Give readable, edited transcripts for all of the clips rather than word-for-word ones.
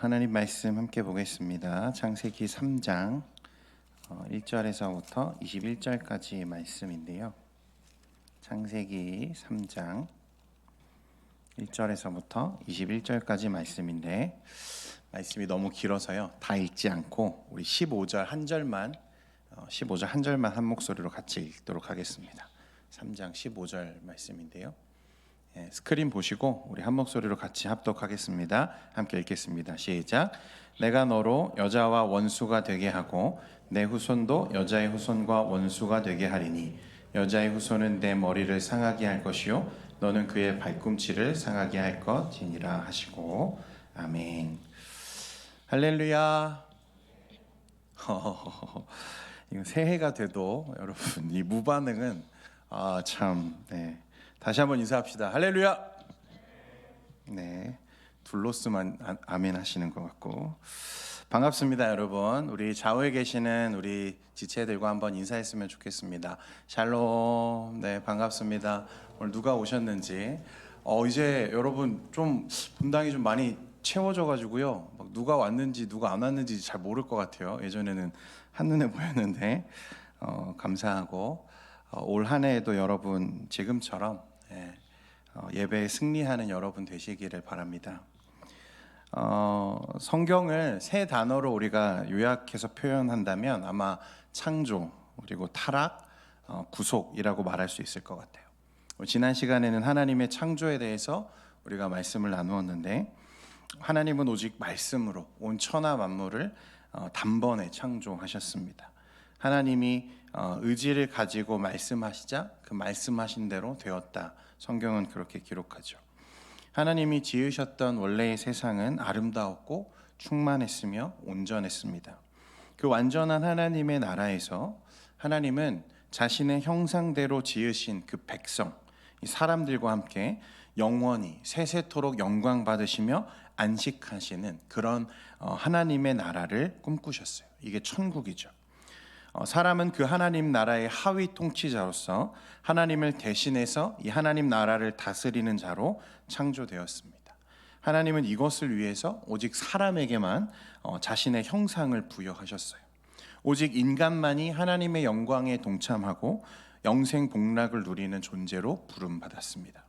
하나님 말씀 함께 보겠습니다. 창세기 3장 1절에서부터 21절까지 말씀인데요. 창세기 3장 1절에서부터 21절까지 말씀인데 말씀이 너무 길어서요. 다 읽지 않고 우리 15절 한 절만 한 목소리로 같이 읽도록 하겠습니다. 3장 15절 말씀인데요. 스크린 보시고 우리 한 목소리로 같이 합독하겠습니다. 함께 읽겠습니다. 시작. 내가 너로 여자와 원수가 되게 하고 내 후손도 여자의 후손과 원수가 되게 하리니 여자의 후손은 내 머리를 상하게 할 것이요 너는 그의 발꿈치를 상하게 할 것이니라 하시고 아멘. 할렐루야. 이거 새해가 돼도 여러분 이 무반응은 다시 한번 인사합시다. 할렐루야. 네, 둘로스만 아멘 하시는 것 같고 반갑습니다, 여러분. 우리 좌우에 계시는 우리 지체들과 한번 인사했으면 좋겠습니다. 샬롬. 네, 반갑습니다. 오늘 누가 오셨는지 이제 여러분 좀 분당이 좀 많이 채워져가지고요. 막 누가 왔는지 누가 안 왔는지 잘 모를 것 같아요. 예전에는 한눈에 보였는데 감사하고 올 한 해에도 여러분 지금처럼 예배에 승리하는 여러분 되시기를 바랍니다. 성경을 세 단어로 우리가 요약해서 표현한다면 아마 창조, 그리고 타락, 구속이라고 말할 수 있을 것 같아요. 지난 시간에는 하나님의 창조에 대해서 우리가 말씀을 나누었는데 하나님은 오직 말씀으로 온 천하 만물을 단번에 창조하셨습니다. 하나님이 의지를 가지고 말씀하시자 그 말씀하신 대로 되었다. 성경은 그렇게 기록하죠. 하나님이 지으셨던 원래의 세상은 아름다웠고 충만했으며 온전했습니다. 그 완전한 하나님의 나라에서 하나님은 자신의 형상대로 지으신 그 백성, 이 사람들과 함께 영원히 세세토록 영광 받으시며 안식하시는 그런 하나님의 나라를 꿈꾸셨어요. 이게 천국이죠. 사람은 그 하나님 나라의 하위 통치자로서 하나님을 대신해서 이 하나님 나라를 다스리는 자로 창조되었습니다. 하나님은 이것을 위해서 오직 사람에게만 자신의 형상을 부여하셨어요. 오직 인간만이 하나님의 영광에 동참하고 영생 복락을 누리는 존재로 부름받았습니다.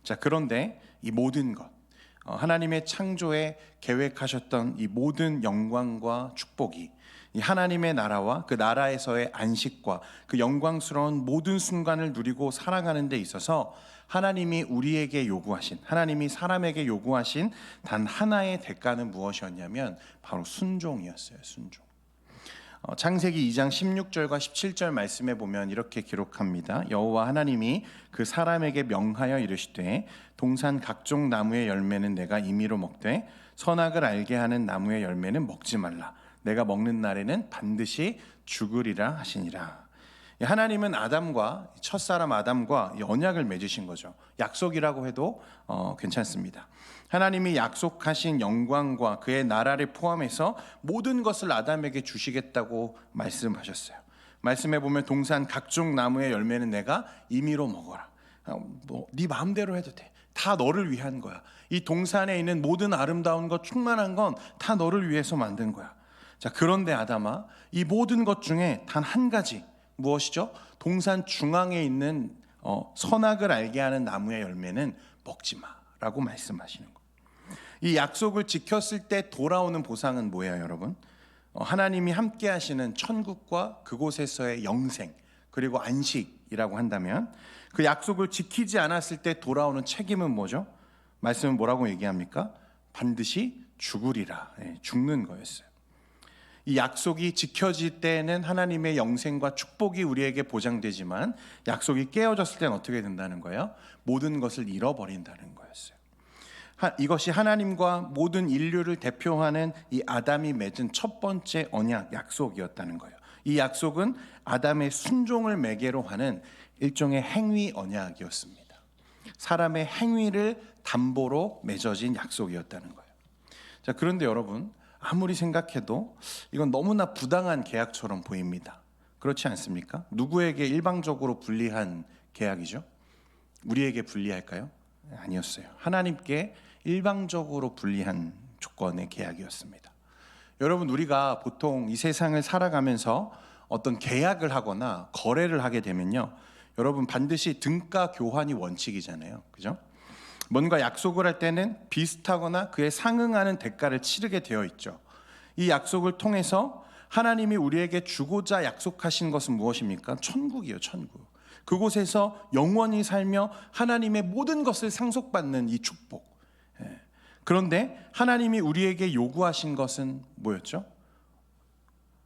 자, 그런데 이 모든 것, 하나님의 창조에 계획하셨던 이 모든 영광과 축복이 이 하나님의 나라와 그 나라에서의 안식과 그 영광스러운 모든 순간을 누리고 살아가는 데 있어서 하나님이 우리에게 요구하신, 하나님이 사람에게 요구하신 단 하나의 대가는 무엇이었냐면 바로 순종이었어요. 순종. 창세기 2장 16절과 17절 말씀에 보면 이렇게 기록합니다. 여호와 하나님이 그 사람에게 명하여 이르시되 동산 각종 나무의 열매는 내가 임의로 먹되 선악을 알게 하는 나무의 열매는 먹지 말라. 내가 먹는 날에는 반드시 죽으리라 하시니라. 하나님은 아담과 첫사람 아담과 언약을 맺으신 거죠. 약속이라고 해도 괜찮습니다. 하나님이 약속하신 영광과 그의 나라를 포함해서 모든 것을 아담에게 주시겠다고 말씀하셨어요. 말씀에 보면 동산 각종 나무의 열매는 내가 임의로 먹어라. 네 마음대로 해도 돼. 다 너를 위한 거야. 이 동산에 있는 모든 아름다운 것, 충만한 건 다 너를 위해서 만든 거야. 자, 그런데 아담아, 이 모든 것 중에 단 한 가지, 무엇이죠? 동산 중앙에 있는 선악을 알게 하는 나무의 열매는 먹지 마라고 말씀하시는 거예요. 이 약속을 지켰을 때 돌아오는 보상은 뭐예요, 여러분? 하나님이 함께 하시는 천국과 그곳에서의 영생, 그리고 안식이라고 한다면 그 약속을 지키지 않았을 때 돌아오는 책임은 뭐죠? 말씀은 뭐라고 얘기합니까? 반드시 죽으리라. 죽는 거였어요. 이 약속이 지켜질 때는 하나님의 영생과 축복이 우리에게 보장되지만 약속이 깨어졌을 때는 어떻게 된다는 거예요? 모든 것을 잃어버린다는 거였어요. 이것이 하나님과 모든 인류를 대표하는 이 아담이 맺은 첫 번째 언약, 약속이었다는 거예요. 이 약속은 아담의 순종을 매개로 하는 일종의 행위 언약이었습니다. 사람의 행위를 담보로 맺어진 약속이었다는 거예요. 자, 그런데 여러분, 아무리 생각해도 이건 너무나 부당한 계약처럼 보입니다. 그렇지 않습니까? 누구에게 일방적으로 불리한 계약이죠? 우리에게 불리할까요? 아니었어요. 하나님께 일방적으로 불리한 조건의 계약이었습니다. 여러분, 우리가 보통 이 세상을 살아가면서 어떤 계약을 하거나 거래를 하게 되면요, 여러분 반드시 등가 교환이 원칙이잖아요. 그죠? 뭔가 약속을 할 때는 비슷하거나 그에 상응하는 대가를 치르게 되어 있죠. 이 약속을 통해서 하나님이 우리에게 주고자 약속하신 것은 무엇입니까? 천국이요, 천국. 그곳에서 영원히 살며 하나님의 모든 것을 상속받는 이 축복. 그런데 하나님이 우리에게 요구하신 것은 뭐였죠?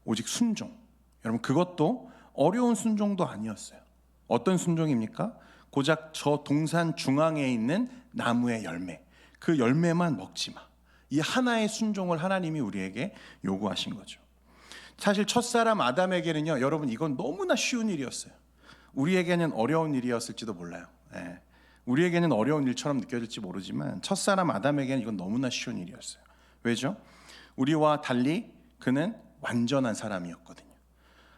오직 순종. 여러분, 그것도 어려운 순종도 아니었어요. 어떤 순종입니까? 고작 저 동산 중앙에 있는 나무의 열매, 그 열매만 먹지 마. 이 하나의 순종을 하나님이 우리에게 요구하신 거죠. 사실 첫사람 아담에게는요, 여러분, 이건 너무나 쉬운 일이었어요. 우리에게는 어려운 일이었을지도 몰라요. 우리에게는 어려운 일처럼 느껴질지 모르지만 첫사람 아담에게는 이건 너무나 쉬운 일이었어요. 왜죠? 우리와 달리 그는 완전한 사람이었거든요.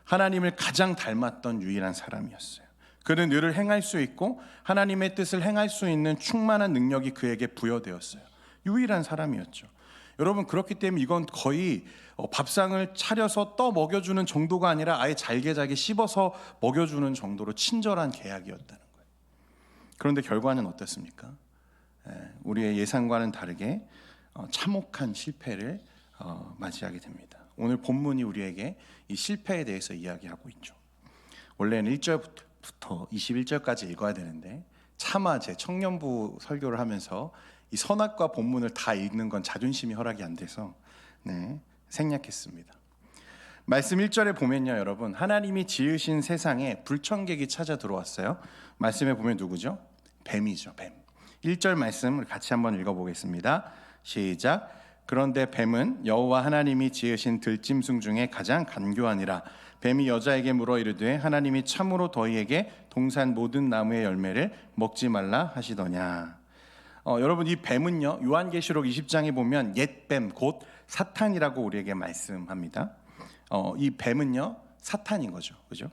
하나님을 가장 닮았던 유일한 사람이었어요. 그는 늘 행할 수 있고 하나님의 뜻을 행할 수 있는 충만한 능력이 그에게 부여되었어요. 유일한 사람이었죠. 여러분, 그렇기 때문에 이건 거의 밥상을 차려서 떠 먹여주는 정도가 아니라 아예 잘게 씹어서 먹여주는 정도로 친절한 계약이었다는 거예요. 그런데 결과는 어땠습니까? 우리의 예상과는 다르게 참혹한 실패를 맞이하게 됩니다. 오늘 본문이 우리에게 이 실패에 대해서 이야기하고 있죠. 원래는 1절부터 21절까지 읽어야 되는데 차마 제 청년부 설교를 하면서 이 선악과 본문을 다 읽는 건 자존심이 허락이 안 돼서 생략했습니다. 말씀 1절에 보면요, 여러분, 하나님이 지으신 세상에 불청객이 찾아 들어왔어요. 말씀에 보면 누구죠? 뱀이죠, 뱀. 1절 말씀을 같이 한번 읽어보겠습니다. 시작. 그런데 뱀은 여호와 하나님이 지으신 들짐승 중에 가장 간교하니라. 뱀이 여자에게 물어 이르되 하나님이 참으로 너희에게 동산 모든 나무의 열매를 먹지 말라 하시더냐. 여러분, 이 뱀은요, 요한계시록 20장에 보면 옛뱀 곧 사탄이라고 우리에게 말씀합니다. 이 뱀은요, 사탄인 거죠. 그죠?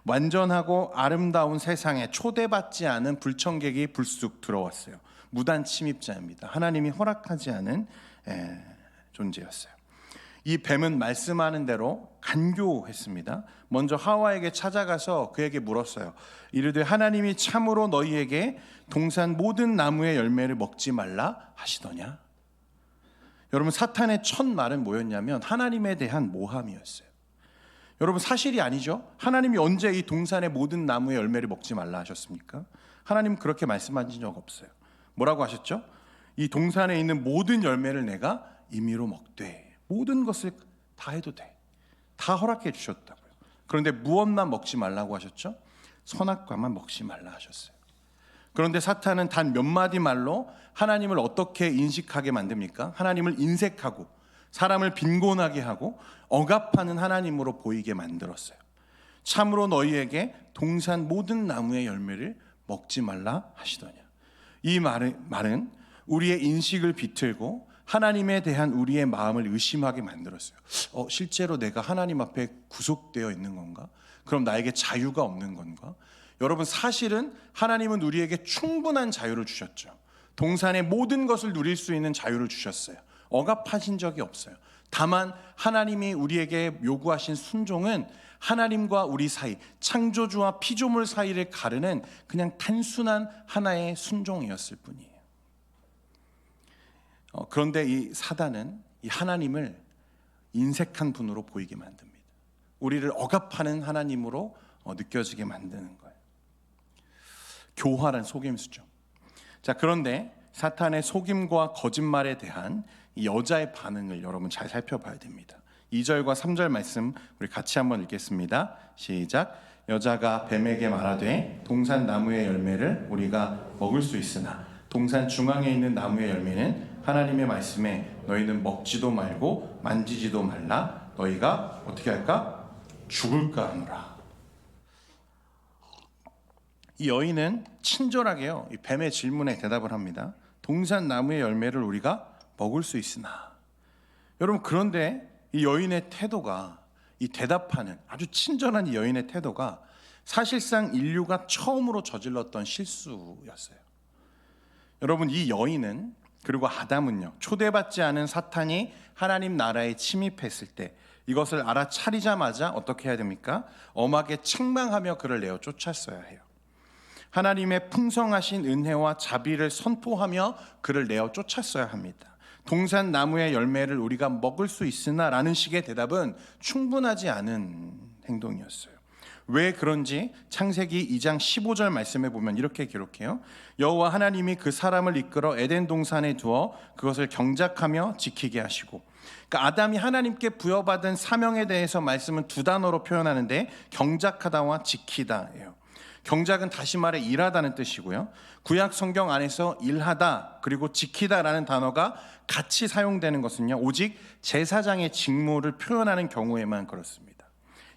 완전하고 아름다운 세상에 초대받지 않은 불청객이 불쑥 들어왔어요. 무단 침입자입니다. 하나님이 허락하지 않은 존재였어요. 이 뱀은 말씀하는 대로 간교했습니다. 먼저 하와에게 찾아가서 그에게 물었어요. 이르되 하나님이 참으로 너희에게 동산 모든 나무의 열매를 먹지 말라 하시더냐. 여러분, 사탄의 첫 말은 뭐였냐면 하나님에 대한 모함이었어요. 여러분, 사실이 아니죠. 하나님이 언제 이 동산의 모든 나무의 열매를 먹지 말라 하셨습니까? 하나님 그렇게 말씀하신 적 없어요. 뭐라고 하셨죠? 이 동산에 있는 모든 열매를 내가 임의로 먹되 모든 것을 다 해도 돼. 다 허락해 주셨다고요. 그런데 무엇만 먹지 말라고 하셨죠? 선악과만 먹지 말라 하셨어요. 그런데 사탄은 단 몇 마디 말로 하나님을 어떻게 인식하게 만듭니까? 하나님을 인색하고 사람을 빈곤하게 하고 억압하는 하나님으로 보이게 만들었어요. 참으로 너희에게 동산 모든 나무의 열매를 먹지 말라 하시더냐. 이 말은 우리의 인식을 비틀고 하나님에 대한 우리의 마음을 의심하게 만들었어요. 실제로 내가 하나님 앞에 구속되어 있는 건가? 그럼 나에게 자유가 없는 건가? 여러분, 사실은 하나님은 우리에게 충분한 자유를 주셨죠. 동산의 모든 것을 누릴 수 있는 자유를 주셨어요. 억압하신 적이 없어요. 다만 하나님이 우리에게 요구하신 순종은 하나님과 우리 사이, 창조주와 피조물 사이를 가르는 그냥 단순한 하나의 순종이었을 뿐이에요. 그런데 이 사단은 이 하나님을 인색한 분으로 보이게 만듭니다. 우리를 억압하는 하나님으로 느껴지게 만드는 거예요. 교활한 속임수죠. 자, 그런데 사탄의 속임과 거짓말에 대한 이 여자의 반응을 여러분 잘 살펴봐야 됩니다. 2절과 3절 말씀 우리 같이 한번 읽겠습니다. 시작. 여자가 뱀에게 말하되 동산 나무의 열매를 우리가 먹을 수 있으나 동산 중앙에 있는 나무의 열매는 하나님의 말씀에 너희는 먹지도 말고 만지지도 말라. 너희가 어떻게 할까? 죽을까 하노라. 이 여인은 친절하게요, 이 뱀의 질문에 대답을 합니다. 동산 나무의 열매를 우리가 먹을 수 있으나. 여러분, 그런데 이 여인의 태도가, 이 대답하는 아주 친절한 이 여인의 태도가 사실상 인류가 처음으로 저질렀던 실수였어요. 여러분, 이 여인은 그리고 아담은요, 초대받지 않은 사탄이 하나님 나라에 침입했을 때 이것을 알아차리자마자 어떻게 해야 됩니까? 엄하게 책망하며 그를 내어 쫓았어야 해요. 하나님의 풍성하신 은혜와 자비를 선포하며 그를 내어 쫓았어야 합니다. 동산 나무의 열매를 우리가 먹을 수 있으나 라는 식의 대답은 충분하지 않은 행동이었어요. 왜 그런지 창세기 2장 15절 말씀에 보면 이렇게 기록해요. 여호와 하나님이 그 사람을 이끌어 에덴 동산에 두어 그것을 경작하며 지키게 하시고, 그러니까 아담이 하나님께 부여받은 사명에 대해서 말씀은 두 단어로 표현하는데 경작하다와 지키다예요. 경작은 다시 말해 일하다는 뜻이고요. 구약 성경 안에서 일하다 그리고 지키다라는 단어가 같이 사용되는 것은요, 오직 제사장의 직무를 표현하는 경우에만 그렇습니다.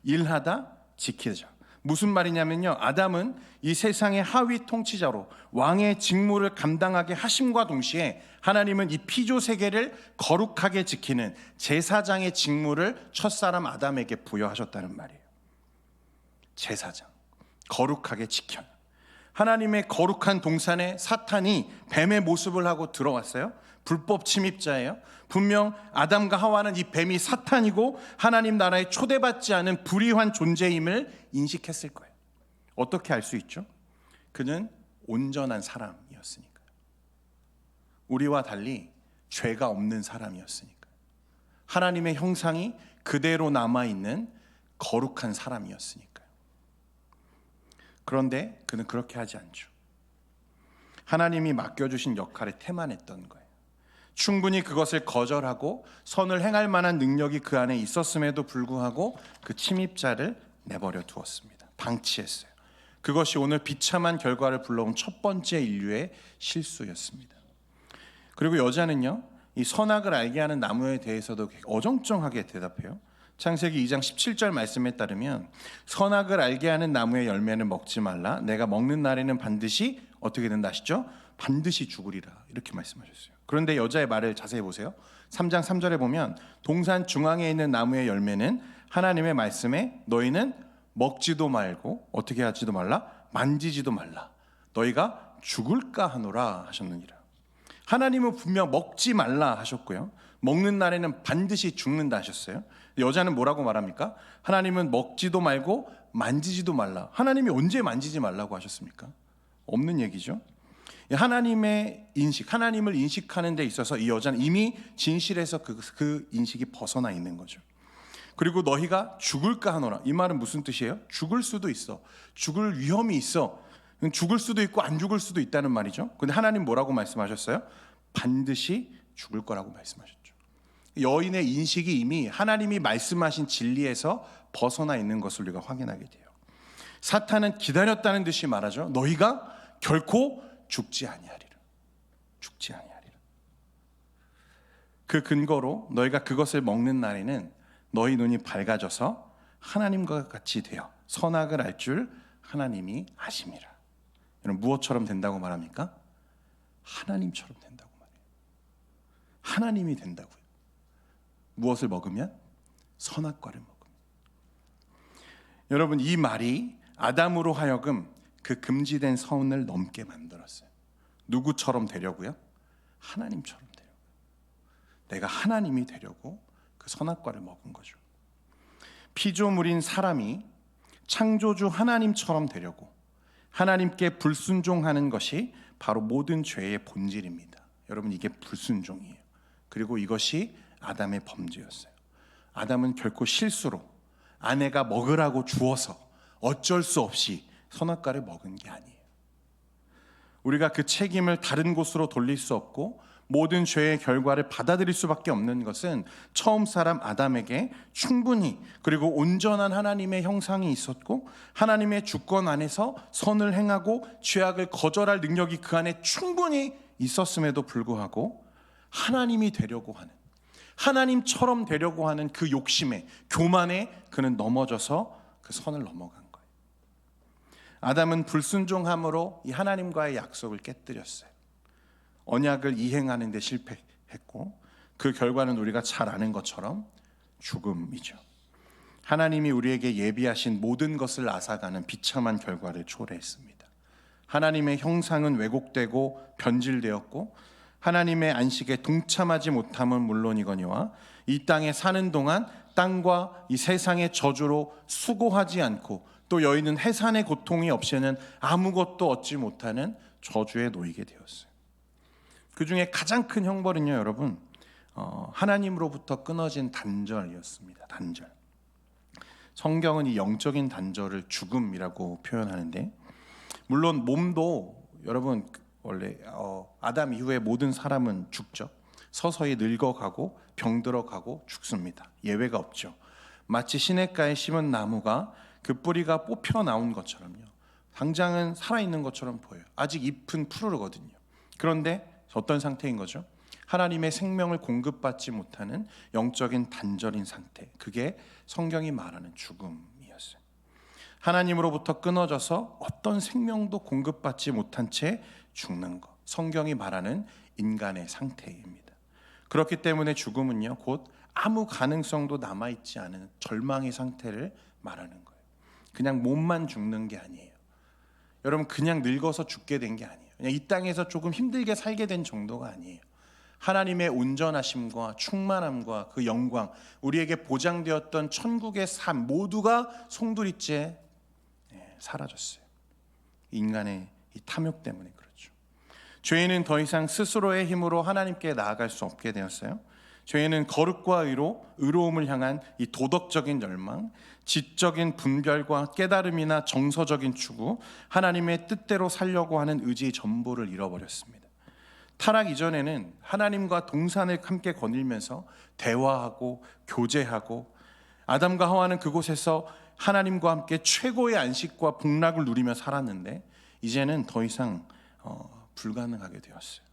일하다, 지키자. 무슨 말이냐면요, 아담은 이 세상의 하위 통치자로 왕의 직무를 감당하게 하심과 동시에 하나님은 이 피조 세계를 거룩하게 지키는 제사장의 직무를 첫사람 아담에게 부여하셨다는 말이에요. 제사장, 거룩하게 지켜요. 하나님의 거룩한 동산에 사탄이 뱀의 모습을 하고 들어왔어요. 불법 침입자예요. 분명 아담과 하와는 이 뱀이 사탄이고 하나님 나라에 초대받지 않은 불의한 존재임을 인식했을 거예요. 어떻게 알 수 있죠? 그는 온전한 사람이었으니까요. 우리와 달리 죄가 없는 사람이었으니까요. 하나님의 형상이 그대로 남아있는 거룩한 사람이었으니까요. 그런데 그는 그렇게 하지 않죠. 하나님이 맡겨주신 역할에 태만했던 거예요. 충분히 그것을 거절하고 선을 행할 만한 능력이 그 안에 있었음에도 불구하고 그 침입자를 내버려 두었습니다. 방치했어요. 그것이 오늘 비참한 결과를 불러온 첫 번째 인류의 실수였습니다. 그리고 여자는요, 이 선악을 알게 하는 나무에 대해서도 어정쩡하게 대답해요. 창세기 2장 17절 말씀에 따르면 선악을 알게 하는 나무의 열매는 먹지 말라. 내가 먹는 날에는 반드시 어떻게 된다 하시죠? 반드시 죽으리라. 이렇게 말씀하셨어요. 그런데 여자의 말을 자세히 보세요. 3장 3절에 보면 동산 중앙에 있는 나무의 열매는 하나님의 말씀에 너희는 먹지도 말고 어떻게 하지도 말라? 만지지도 말라. 너희가 죽을까 하노라 하셨느니라. 하나님은 분명 먹지 말라 하셨고요. 먹는 날에는 반드시 죽는다 하셨어요. 여자는 뭐라고 말합니까? 하나님은 먹지도 말고 만지지도 말라. 하나님이 언제 만지지 말라고 하셨습니까? 없는 얘기죠. 하나님의 인식, 하나님을 인식하는 데 있어서 이 여자는 이미 진실에서 그 인식이 벗어나 있는 거죠. 그리고 너희가 죽을까 하노라. 이 말은 무슨 뜻이에요? 죽을 수도 있어. 죽을 위험이 있어. 죽을 수도 있고 안 죽을 수도 있다는 말이죠. 근데 하나님 뭐라고 말씀하셨어요? 반드시 죽을 거라고 말씀하셨죠. 여인의 인식이 이미 하나님이 말씀하신 진리에서 벗어나 있는 것을 우리가 확인하게 돼요. 사탄은 기다렸다는 듯이 말하죠. 너희가 결코 죽지 아니하리라. 죽지 아니하리라. 그 근거로 너희가 그것을 먹는 날에는 너희 눈이 밝아져서 하나님과 같이 되어 선악을 알 줄 하나님이 아심이라. 여러분, 무엇처럼 된다고 말합니까? 하나님처럼 된다고 말해요. 하나님이 된다고요. 무엇을 먹으면? 선악과를 먹으면. 여러분, 이 말이 아담으로 하여금 그 금지된 선을 넘게 만들었어요. 누구처럼 되려고요? 하나님처럼 되려고. 내가 하나님이 되려고 그 선악과를 먹은 거죠. 피조물인 사람이 창조주 하나님처럼 되려고 하나님께 불순종하는 것이 바로 모든 죄의 본질입니다. 여러분, 이게 불순종이에요. 그리고 이것이 아담의 범죄였어요. 아담은 결코 실수로 아내가 먹으라고 주어서 어쩔 수 없이 선악과를 먹은 게 아니에요. 우리가 그 책임을 다른 곳으로 돌릴 수 없고 모든 죄의 결과를 받아들일 수밖에 없는 것은 처음 사람 아담에게 충분히 그리고 온전한 하나님의 형상이 있었고 하나님의 주권 안에서 선을 행하고 죄악을 거절할 능력이 그 안에 충분히 있었음에도 불구하고 하나님이 되려고 하는, 하나님처럼 되려고 하는 그 욕심에, 교만에 그는 넘어져서 그 선을 넘어간 거예요. 아담은 불순종함으로 이 하나님과의 약속을 깨뜨렸어요. 언약을 이행하는 데 실패했고 그 결과는 우리가 잘 아는 것처럼 죽음이죠. 하나님이 우리에게 예비하신 모든 것을 앗아가는 비참한 결과를 초래했습니다. 하나님의 형상은 왜곡되고 변질되었고 하나님의 안식에 동참하지 못함은 물론이거니와 이 땅에 사는 동안 땅과 이 세상의 저주로 수고하지 않고 또 여인은 해산의 고통이 없이는 아무것도 얻지 못하는 저주에 놓이게 되었어요. 그 중에 가장 큰 형벌은요, 여러분, 하나님으로부터 끊어진 단절이었습니다. 단절. 성경은 이 영적인 단절을 죽음이라고 표현하는데, 물론 몸도 여러분 원래 아담 이후에 모든 사람은 죽죠. 서서히 늙어가고 병들어가고 죽습니다. 예외가 없죠. 마치 시냇가에 심은 나무가 그 뿌리가 뽑혀 나온 것처럼요. 당장은 살아있는 것처럼 보여요. 아직 잎은 푸르르거든요. 그런데 어떤 상태인 거죠? 하나님의 생명을 공급받지 못하는 영적인 단절인 상태. 그게 성경이 말하는 죽음이었어요. 하나님으로부터 끊어져서 어떤 생명도 공급받지 못한 채 죽는 것. 성경이 말하는 인간의 상태입니다. 그렇기 때문에 죽음은요, 곧 아무 가능성도 남아있지 않은 절망의 상태를 말하는 거예요. 그냥 몸만 죽는 게 아니에요. 여러분, 그냥 늙어서 죽게 된 게 아니에요. 그냥 이 땅에서 조금 힘들게 살게 된 정도가 아니에요. 하나님의 온전하심과 충만함과 그 영광, 우리에게 보장되었던 천국의 삶 모두가 송두리째 사라졌어요. 인간의 이 탐욕 때문에 그렇죠. 죄인은 더 이상 스스로의 힘으로 하나님께 나아갈 수 없게 되었어요. 죄인은 거룩과 의로움을 향한 이 도덕적인 열망, 지적인 분별과 깨달음이나 정서적인 추구, 하나님의 뜻대로 살려고 하는 의지 전부를 잃어버렸습니다. 타락 이전에는 하나님과 동산을 함께 거닐면서 대화하고 교제하고, 아담과 하와는 그곳에서 하나님과 함께 최고의 안식과 복락을 누리며 살았는데, 이제는 더 이상 불가능하게 되었어요.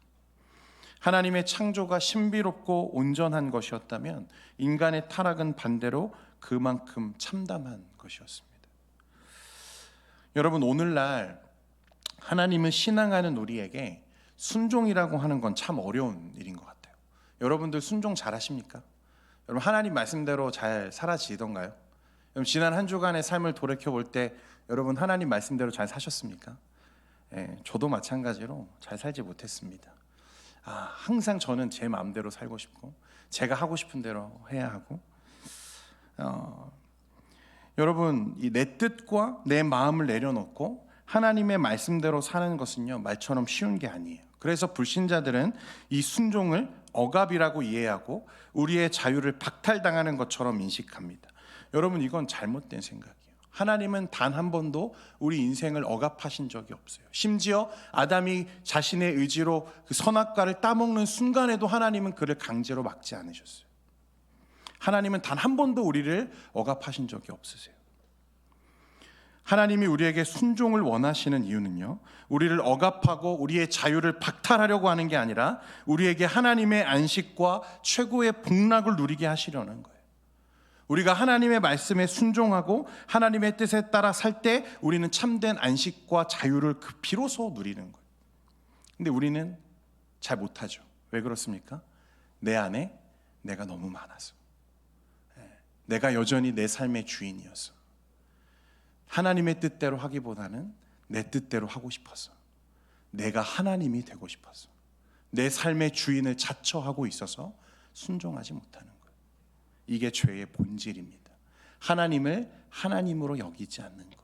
하나님의 창조가 신비롭고 온전한 것이었다면 인간의 타락은 반대로 그만큼 참담한 것이었습니다. 여러분, 오늘날 하나님을 신앙하는 우리에게 순종이라고 하는 건 참 어려운 일인 것 같아요. 여러분들 순종 잘 하십니까? 여러분, 하나님 말씀대로 잘 살아지던가요? 여러분, 지난 한 주간의 삶을 돌이켜볼 때 여러분 하나님 말씀대로 잘 사셨습니까? 저도 마찬가지로 잘 살지 못했습니다. 항상 저는 제 마음대로 살고 싶고 제가 하고 싶은 대로 해야 하고, 여러분, 이 내 뜻과 내 마음을 내려놓고 하나님의 말씀대로 사는 것은요, 말처럼 쉬운 게 아니에요. 그래서 불신자들은 이 순종을 억압이라고 이해하고 우리의 자유를 박탈당하는 것처럼 인식합니다. 여러분, 이건 잘못된 생각이에요. 하나님은 단 한 번도 우리 인생을 억압하신 적이 없어요. 심지어 아담이 자신의 의지로 그 선악과를 따먹는 순간에도 하나님은 그를 강제로 막지 않으셨어요. 하나님은 단 한 번도 우리를 억압하신 적이 없으세요. 하나님이 우리에게 순종을 원하시는 이유는요, 우리를 억압하고 우리의 자유를 박탈하려고 하는 게 아니라 우리에게 하나님의 안식과 최고의 복락을 누리게 하시려는 거예요. 우리가 하나님의 말씀에 순종하고 하나님의 뜻에 따라 살 때 우리는 참된 안식과 자유를 비로소 누리는 거예요. 근데 우리는 잘 못하죠. 왜 그렇습니까? 내 안에 내가 너무 많아서, 내가 여전히 내 삶의 주인이어서, 하나님의 뜻대로 하기보다는 내 뜻대로 하고 싶어서, 내가 하나님이 되고 싶어서, 내 삶의 주인을 자처하고 있어서 순종하지 못하는 거예요. 이게 죄의 본질입니다. 하나님을 하나님으로 여기지 않는 것.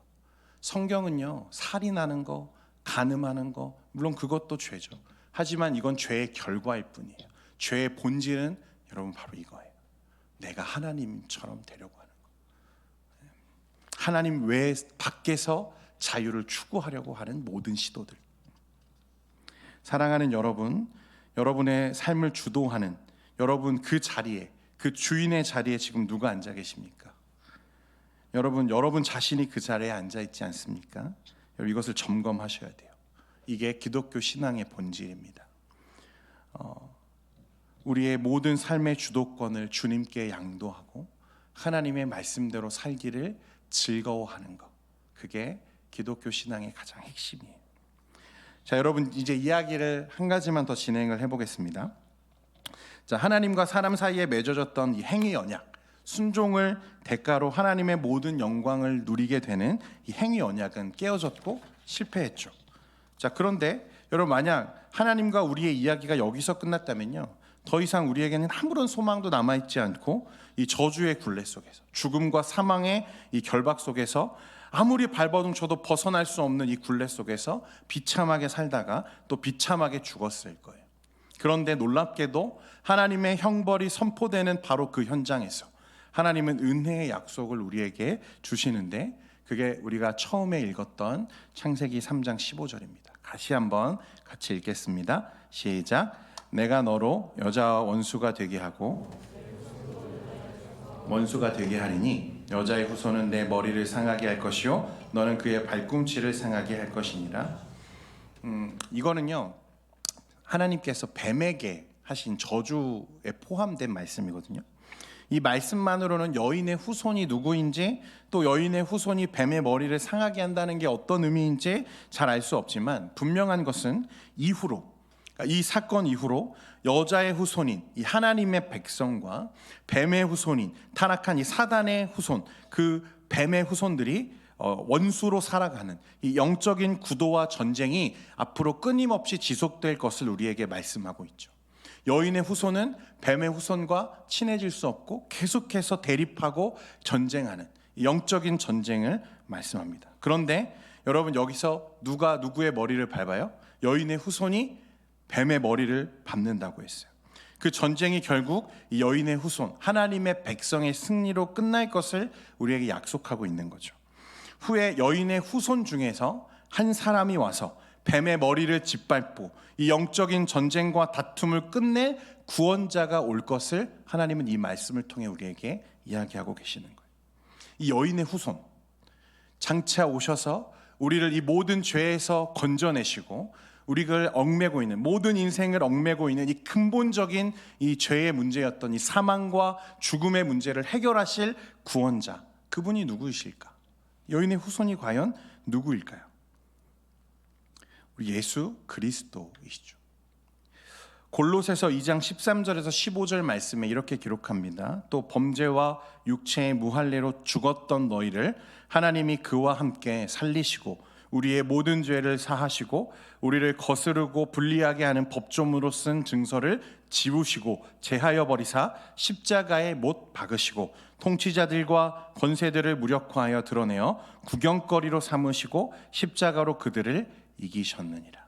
성경은요, 살인하는 거, 간음하는 거, 물론 그것도 죄죠. 하지만 이건 죄의 결과일 뿐이에요. 죄의 본질은 여러분 바로 이거예요. 내가 하나님처럼 되려고 하는 거. 하나님 외 밖에서 자유를 추구하려고 하는 모든 시도들. 사랑하는 여러분, 여러분의 삶을 주도하는 여러분 그 자리에, 그 주인의 자리에 지금 누가 앉아 계십니까? 여러분 자신이 그 자리에 앉아 있지 않습니까? 여러분, 이것을 점검하셔야 돼요. 이게 기독교 신앙의 본질입니다. 우리의 모든 삶의 주도권을 주님께 양도하고 하나님의 말씀대로 살기를 즐거워하는 것, 그게 기독교 신앙의 가장 핵심이에요. 자, 여러분, 이제 이야기를 한 가지만 더 진행을 해보겠습니다. 자, 하나님과 사람 사이에 맺어졌던 이 행위 언약, 순종을 대가로 하나님의 모든 영광을 누리게 되는 이 행위 언약은 깨어졌고 실패했죠. 자, 그런데 여러분, 만약 하나님과 우리의 이야기가 여기서 끝났다면요, 더 이상 우리에게는 아무런 소망도 남아있지 않고 이 저주의 굴레 속에서, 죽음과 사망의 이 결박 속에서 아무리 발버둥쳐도 벗어날 수 없는 이 굴레 속에서 비참하게 살다가 또 비참하게 죽었을 거예요. 그런데 놀랍게도 하나님의 형벌이 선포되는 바로 그 현장에서 하나님은 은혜의 약속을 우리에게 주시는데, 그게 우리가 처음에 읽었던 창세기 3장 15절입니다. 다시 한번 같이 읽겠습니다. 시작. 내가 너로 여자와 원수가 되게 하고 하리니 여자의 후손은 내 머리를 상하게 할 것이요 너는 그의 발꿈치를 상하게 할 것이니라. 이거는요, 하나님께서 뱀에게 하신 저주에 포함된 말씀이거든요. 이 말씀만으로는 여인의 후손이 누구인지, 또 여인의 후손이 뱀의 머리를 상하게 한다는 게 어떤 의미인지 잘 알 수 없지만, 분명한 것은 이후로, 이 사건 이후로 여자의 후손인 이 하나님의 백성과 뱀의 후손인 타락한 이 사단의 후손, 그 뱀의 후손들이 원수로 살아가는 이 영적인 구도와 전쟁이 앞으로 끊임없이 지속될 것을 우리에게 말씀하고 있죠. 여인의 후손은 뱀의 후손과 친해질 수 없고 계속해서 대립하고 전쟁하는 영적인 전쟁을 말씀합니다. 그런데 여러분, 여기서 누가 누구의 머리를 밟아요? 여인의 후손이 뱀의 머리를 밟는다고 했어요. 그 전쟁이 결국 이 여인의 후손, 하나님의 백성의 승리로 끝날 것을 우리에게 약속하고 있는 거죠. 후에 여인의 후손 중에서 한 사람이 와서 뱀의 머리를 짓밟고 이 영적인 전쟁과 다툼을 끝낼 구원자가 올 것을 하나님은 이 말씀을 통해 우리에게 이야기하고 계시는 거예요. 이 여인의 후손, 장차 오셔서 우리를 이 모든 죄에서 건져내시고 우리를 얽매고 있는, 모든 인생을 얽매고 있는 이 근본적인 이 죄의 문제였던 이 사망과 죽음의 문제를 해결하실 구원자, 그분이 누구이실까? 여인의 후손이 과연 누구일까요? 우리 예수 그리스도이시죠. 골로새서 2장 13절에서 15절 말씀에 이렇게 기록합니다. 또 범죄와 육체의 무할례로 죽었던 너희를 하나님이 그와 함께 살리시고 우리의 모든 죄를 사하시고 우리를 거스르고 불리하게 하는 법조문으로 쓴 증서를 지우시고 제하여 버리사 십자가에 못 박으시고 통치자들과 권세들을 무력화하여 드러내어 구경거리로 삼으시고 십자가로 그들을 이기셨느니라.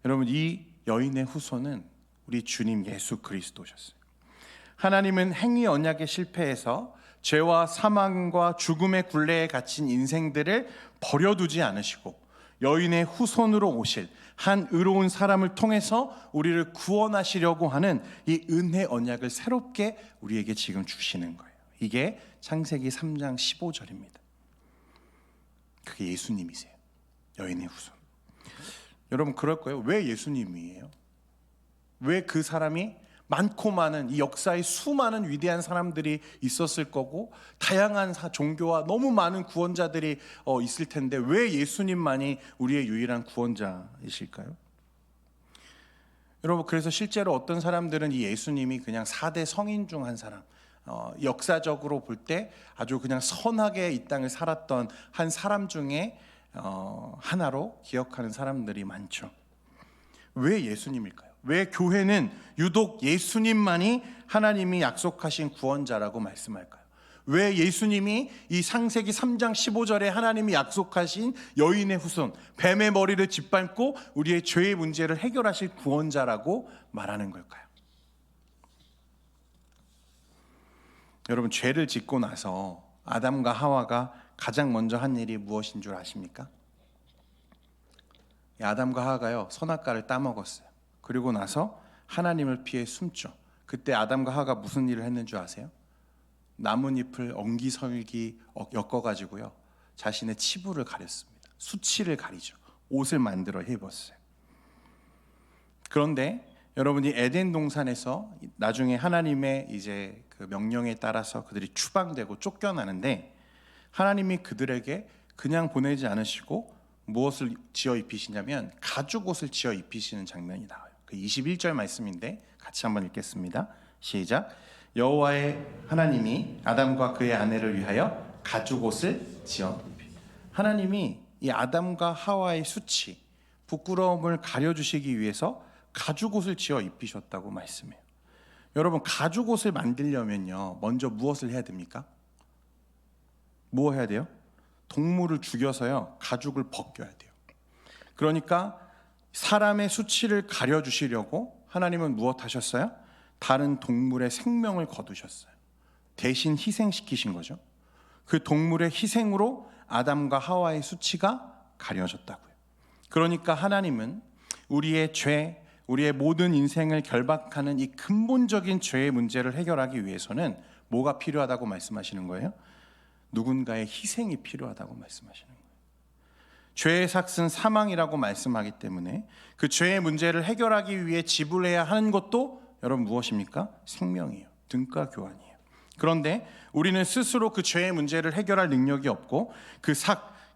여러분, 이 여인의 후손은 우리 주님 예수 그리스도셨어요. 하나님은 행위 언약의 실패에서 죄와 사망과 죽음의 굴레에 갇힌 인생들을 버려두지 않으시고 여인의 후손으로 오실 한 의로운 사람을 통해서 우리를 구원하시려고 하는 이 은혜 언약을 새롭게 우리에게 지금 주시는 거예요. 이게 창세기 3장 15절입니다. 그게 예수님이세요. 여인의 후손. 여러분, 그럴 거예요. 왜 예수님이에요? 왜 그 사람이 많고 많은 이 역사의 수많은 위대한 사람들이 있었을 거고 다양한 종교와 너무 많은 구원자들이 있을 텐데 왜 예수님만이 우리의 유일한 구원자이실까요? 여러분, 그래서 실제로 어떤 사람들은 이 예수님이 그냥 4대 성인 중 한 사람, 역사적으로 볼 때 아주 그냥 선하게 이 땅을 살았던 한 사람 중에 하나로 기억하는 사람들이 많죠. 왜 예수님일까요? 왜 교회는 유독 예수님만이 하나님이 약속하신 구원자라고 말씀할까요? 왜 예수님이 이 창세기 3장 15절에 하나님이 약속하신 여인의 후손, 뱀의 머리를 짓밟고 우리의 죄의 문제를 해결하실 구원자라고 말하는 걸까요? 여러분, 죄를 짓고 나서 아담과 하와가 가장 먼저 한 일이 무엇인 줄 아십니까? 아담과 하와가요, 선악과를 따먹었어요. 그리고 나서 하나님을 피해 숨죠. 그때 아담과 하와가 무슨 일을 했는 줄 아세요? 나뭇잎을 엉기설기 엮어가지고요, 자신의 치부를 가렸습니다. 수치를 가리죠. 옷을 만들어 입었어요. 그런데 여러분이 에덴 동산에서 나중에 하나님의 이제 그 명령에 따라서 그들이 추방되고 쫓겨나는데 하나님이 그들에게 그냥 보내지 않으시고 무엇을 지어 입히시냐면 가죽 옷을 지어 입히시는 장면이 나와요. 그 21절 말씀인데 같이 한번 읽겠습니다. 시작. 여호와의 하나님이 아담과 그의 아내를 위하여 가죽 옷을 지어 입히. 하나님이 이 아담과 하와의 수치, 부끄러움을 가려주시기 위해서 가죽옷을 지어 입히셨다고 말씀해요. 여러분, 가죽옷을 만들려면요, 먼저 무엇을 해야 됩니까? 뭐 해야 돼요? 동물을 죽여서요, 가죽을 벗겨야 돼요. 그러니까 사람의 수치를 가려주시려고 하나님은 무엇 하셨어요? 다른 동물의 생명을 거두셨어요. 대신 희생시키신 거죠. 그 동물의 희생으로 아담과 하와의 수치가 가려졌다고요. 그러니까 하나님은 우리의 죄, 우리의 모든 인생을 결박하는 이 근본적인 죄의 문제를 해결하기 위해서는 뭐가 필요하다고 말씀하시는 거예요? 누군가의 희생이 필요하다고 말씀하시는 거예요. 죄의 삭은 사망이라고 말씀하기 때문에 그 죄의 문제를 해결하기 위해 지불해야 하는 것도 여러분 무엇입니까? 생명이에요. 등가 교환이에요. 그런데 우리는 스스로 그 죄의 문제를 해결할 능력이 없고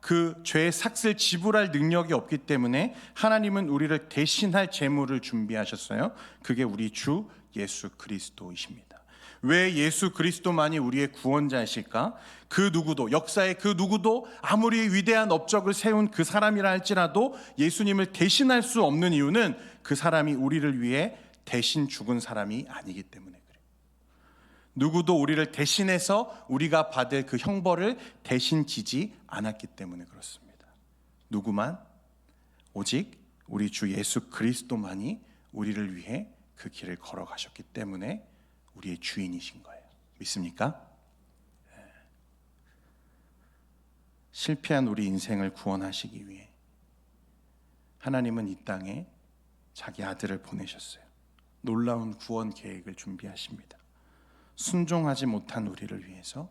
그 죄의 삭을 지불할 능력이 없기 때문에 하나님은 우리를 대신할 제물을 준비하셨어요. 그게 우리 주 예수 그리스도이십니다. 왜 예수 그리스도만이 우리의 구원자이실까? 그 누구도, 역사의 그 누구도 아무리 위대한 업적을 세운 그 사람이라 할지라도 예수님을 대신할 수 없는 이유는 그 사람이 우리를 위해 대신 죽은 사람이 아니기 때문에 그래요. 누구도 우리를 대신해서 우리가 받을 그 형벌을 대신 지지 않았기 때문에 그렇습니다. 누구만? 오직 우리 주 예수 그리스도만이 우리를 위해 그 길을 걸어가셨기 때문에 우리의 주인이신 거예요. 믿습니까? 실패한 우리 인생을 구원하시기 위해 하나님은 이 땅에 자기 아들을 보내셨어요. 놀라운 구원 계획을 준비하십니다. 순종하지 못한 우리를 위해서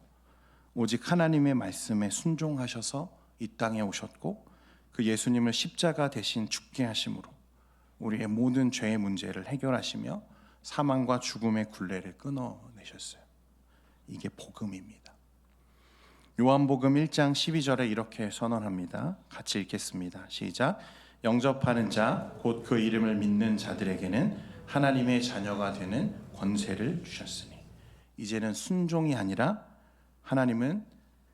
오직 하나님의 말씀에 순종하셔서 이 땅에 오셨고 그 예수님을 십자가 대신 죽게 하심으로 우리의 모든 죄의 문제를 해결하시며 사망과 죽음의 굴레를 끊어내셨어요. 이게 복음입니다. 요한복음 1장 12절에 이렇게 선언합니다. 같이 읽겠습니다. 시작. 영접하는 자 곧 그 이름을 믿는 자들에게는 하나님의 자녀가 되는 권세를 주셨으니. 이제는 순종이 아니라 하나님은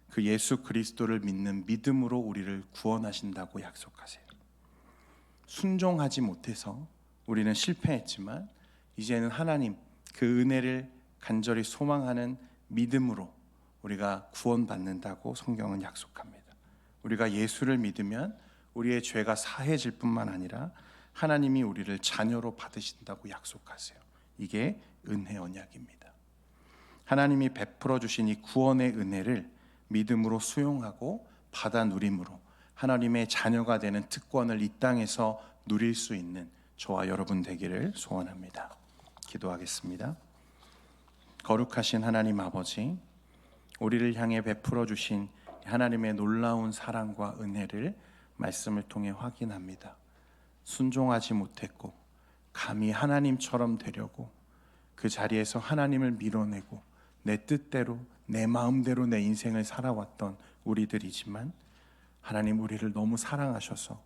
그 예수 그리스도를 믿는 믿음으로 우리를 구원하신다고 약속하세요. 순종하지 못해서 우리는 실패했지만 이제는 하나님 그 은혜를 간절히 소망하는 믿음으로 우리가 구원받는다고 성경은 약속합니다. 우리가 예수를 믿으면 우리의 죄가 사해질 뿐만 아니라 하나님이 우리를 자녀로 받으신다고 약속하세요. 이게 은혜 언약입니다. 하나님이 베풀어 주신 이 구원의 은혜를 믿음으로 수용하고 받아 누림으로 하나님의 자녀가 되는 특권을 이 땅에서 누릴 수 있는 저와 여러분 되기를 소원합니다. 기도하겠습니다. 거룩하신 하나님 아버지, 우리를 향해 베풀어 주신 하나님의 놀라운 사랑과 은혜를 말씀을 통해 확인합니다. 순종하지 못했고 감히 하나님처럼 되려고 그 자리에서 하나님을 밀어내고 내 뜻대로 내 마음대로 내 인생을 살아왔던 우리들이지만 하나님 우리를 너무 사랑하셔서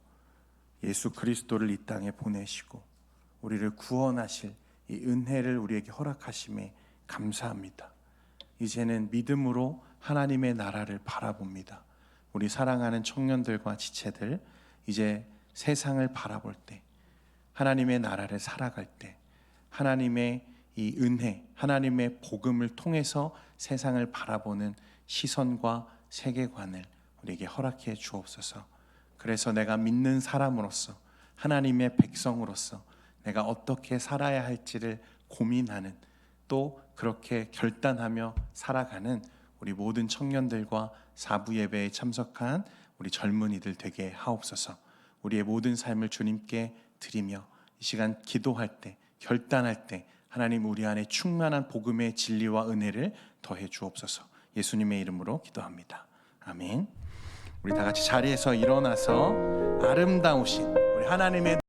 예수 그리스도를 이 땅에 보내시고 우리를 구원하실 이 은혜를 우리에게 허락하심에 감사합니다. 이제는 믿음으로 하나님의 나라를 바라봅니다. 우리 사랑하는 청년들과 지체들 이제 세상을 바라볼 때 하나님의 나라를 살아갈 때 하나님의 이 은혜, 하나님의 복음을 통해서 세상을 바라보는 시선과 세계관을 우리에게 허락해 주옵소서. 그래서 내가 믿는 사람으로서 하나님의 백성으로서 내가 어떻게 살아야 할지를 고민하는 또 그렇게 결단하며 살아가는 우리 모든 청년들과 사부 예배에 참석한 우리 젊은이들 되게 하옵소서. 우리의 모든 삶을 주님께 드리며 이 시간 기도할 때 결단할 때 하나님 우리 안에 충만한 복음의 진리와 은혜를 더해 주옵소서. 예수님의 이름으로 기도합니다. 아멘. 우리 다 같이 자리에서 일어나서 아름다우신 우리 하나님의